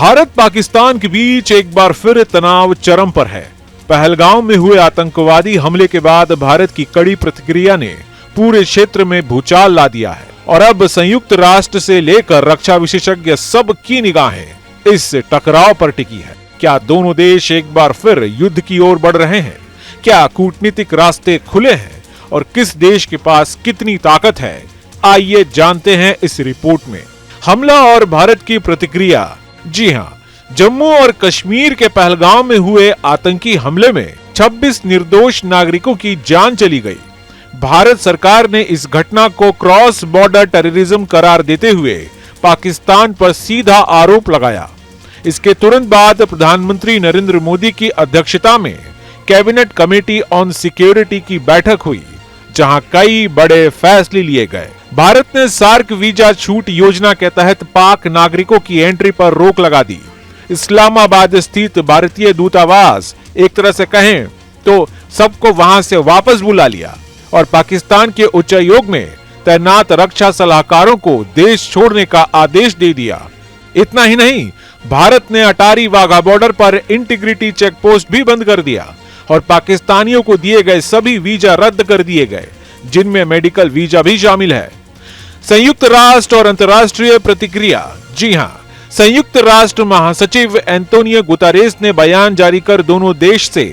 भारत पाकिस्तान के बीच एक बार फिर तनाव चरम पर है। पहलगाम में हुए आतंकवादी हमले के बाद भारत की कड़ी प्रतिक्रिया ने पूरे क्षेत्र में भूचाल ला दिया है और अब संयुक्त राष्ट्र से लेकर रक्षा विशेषज्ञ सब की निगाहें इस टकराव पर टिकी है। क्या दोनों देश एक बार फिर युद्ध की ओर बढ़ रहे हैं? क्या कूटनीतिक रास्ते खुले हैं और किस देश के पास कितनी ताकत है? आइए जानते हैं इस रिपोर्ट में। हमला और भारत की प्रतिक्रिया। जी हाँ, जम्मू और कश्मीर के पहलगाम में हुए आतंकी हमले में 26 निर्दोष नागरिकों की जान चली गई। भारत सरकार ने इस घटना को क्रॉस बॉर्डर टेररिज्म करार देते हुए पाकिस्तान पर सीधा आरोप लगाया। इसके तुरंत बाद प्रधानमंत्री नरेंद्र मोदी की अध्यक्षता में कैबिनेट कमेटी ऑन सिक्योरिटी की बैठक हुई, जहां कई बड़े फैसले लिए गए। भारत ने सार्क वीजा छूट योजना के तहत पाक नागरिकों की एंट्री पर रोक लगा दी। इस्लामाबाद स्थित भारतीय दूतावास, एक तरह से कहें तो सबको वहां से वापस बुला लिया और पाकिस्तान के उच्चायोग में तैनात रक्षा सलाहकारों को देश छोड़ने का आदेश दे दिया। इतना ही नहीं, भारत ने अटारी वाघा बॉर्डर पर इंटीग्रिटी चेक पोस्ट भी बंद कर दिया और पाकिस्तानियों को दिए गए सभी वीजा रद्द कर दिए गए, जिनमें मेडिकल वीजा भी शामिल है। संयुक्त राष्ट्र और अंतर्राष्ट्रीय प्रतिक्रिया। जी हाँ, संयुक्त राष्ट्र महासचिव एंटोनियो गुतेरेस ने बयान जारी कर दोनों देश से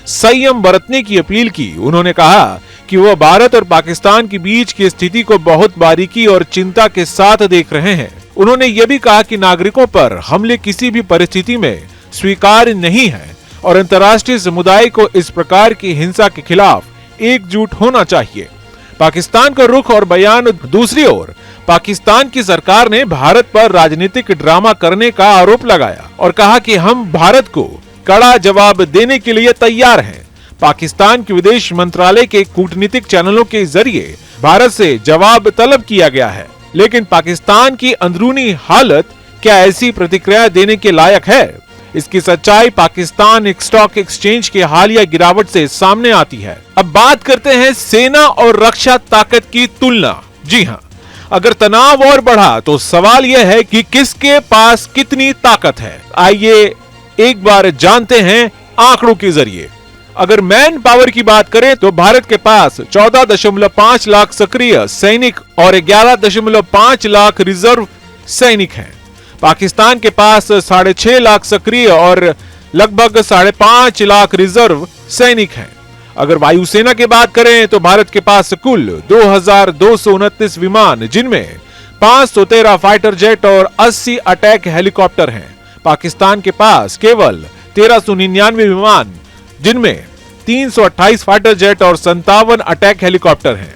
संयम बरतने की अपील की। उन्होंने कहा कि वह भारत और पाकिस्तान के बीच की स्थिति को बहुत बारीकी और चिंता के साथ देख रहे हैं। उन्होंने यह भी कहा कि नागरिकों पर हमले किसी भी परिस्थिति में स्वीकार्य नहीं है और अंतर्राष्ट्रीय समुदाय को इस प्रकार की हिंसा के खिलाफ एकजुट होना चाहिए। पाकिस्तान का रुख और बयान। दूसरी ओर पाकिस्तान की सरकार ने भारत पर राजनीतिक ड्रामा करने का आरोप लगाया और कहा कि हम भारत को कड़ा जवाब देने के लिए तैयार हैं। पाकिस्तान के विदेश मंत्रालय के कूटनीतिक चैनलों के जरिए भारत से जवाब तलब किया गया है, लेकिन पाकिस्तान की अंदरूनी हालत क्या ऐसी प्रतिक्रिया देने के लायक है? इसकी सच्चाई पाकिस्तान स्टॉक एक्सचेंज के हालिया गिरावट से सामने आती है। अब बात करते हैं सेना और रक्षा ताकत की तुलना। जी हाँ, अगर तनाव और बढ़ा तो सवाल यह है कि किसके पास कितनी ताकत है। आइए एक बार जानते हैं आंकड़ों के जरिए। अगर मैन पावर की बात करें तो भारत के पास 14.5 लाख सक्रिय सैनिक और 11.5 लाख रिजर्व सैनिक हैं। पाकिस्तान के पास 6.5 लाख सक्रिय और लगभग 5.5 लाख रिजर्व सैनिक हैं। अगर वायुसेना की बात करें तो भारत के पास कुल 2229 विमान, जिनमें 513 फाइटर जेट और 80 अटैक हेलीकॉप्टर हैं। पाकिस्तान के पास केवल 1399 विमान, जिनमें 328 फाइटर जेट और 57 अटैक हेलीकॉप्टर हैं।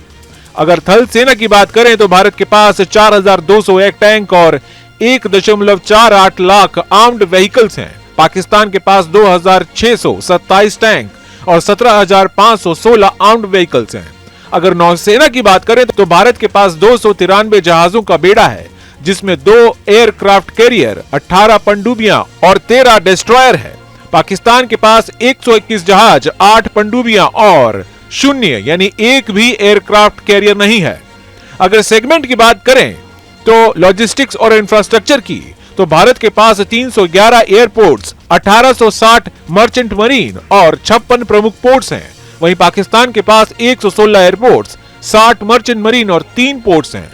अगर थल सेना की बात करें तो भारत के पास 4201 टैंक और 1.48 लाख आर्म्ड व्हीकल्स हैं। पाकिस्तान के पास 2627 टैंक और 17,516 आर्म्ड व्हीकल्स हैं। अगर नौसेना की बात करें तो भारत के पास 293 जहाजों का बेड़ा है, जिसमें 2 एयरक्राफ्ट कैरियर, 18 पनडुब्बियां और 13 डिस्ट्रॉयर है। पाकिस्तान के पास 121 जहाज, 8 पनडुब्बियां और 0 यानी एक भी एयरक्राफ्ट कैरियर नहीं है। अगर सेगमेंट की बात करें तो लॉजिस्टिक्स और इंफ्रास्ट्रक्चर की, तो भारत के पास 311 एयरपोर्ट्स, 1860 मर्चेंट मरीन और 56 प्रमुख पोर्ट्स हैं। वहीं पाकिस्तान के पास 116 एयरपोर्ट्स, 60 मर्चेंट मरीन और 3 पोर्ट्स हैं।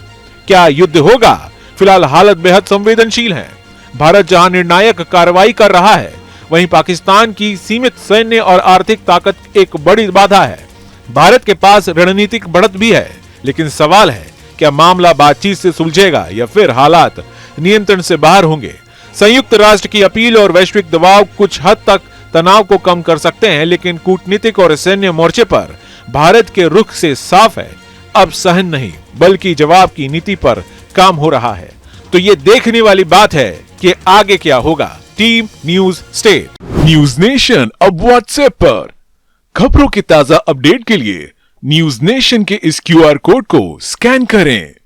क्या युद्ध होगा? फिलहाल हालत बेहद संवेदनशील है। भारत जहां निर्णायक कार्रवाई कर रहा है, वहीं पाकिस्तान की सीमित सैन्य और आर्थिक ताकत एक बड़ी बाधा है। भारत के पास रणनीतिक बढ़त भी है, लेकिन सवाल है क्या मामला बातचीत से सुलझेगा या फिर हालात नियंत्रण से बाहर होंगे। संयुक्त राष्ट्र की अपील और वैश्विक दबाव कुछ हद तक तनाव को कम कर सकते हैं, लेकिन कूटनीतिक और सैन्य मोर्चे पर भारत के रुख से साफ है, अब सहन नहीं बल्कि जवाब की नीति पर काम हो रहा है। तो ये देखने वाली बात है कि आगे क्या होगा। Team news state. News nation अब व्हाट्सएप पर खबरों की ताजा अपडेट के लिए न्यूज नेशन के इस QR कोड को स्कैन करें।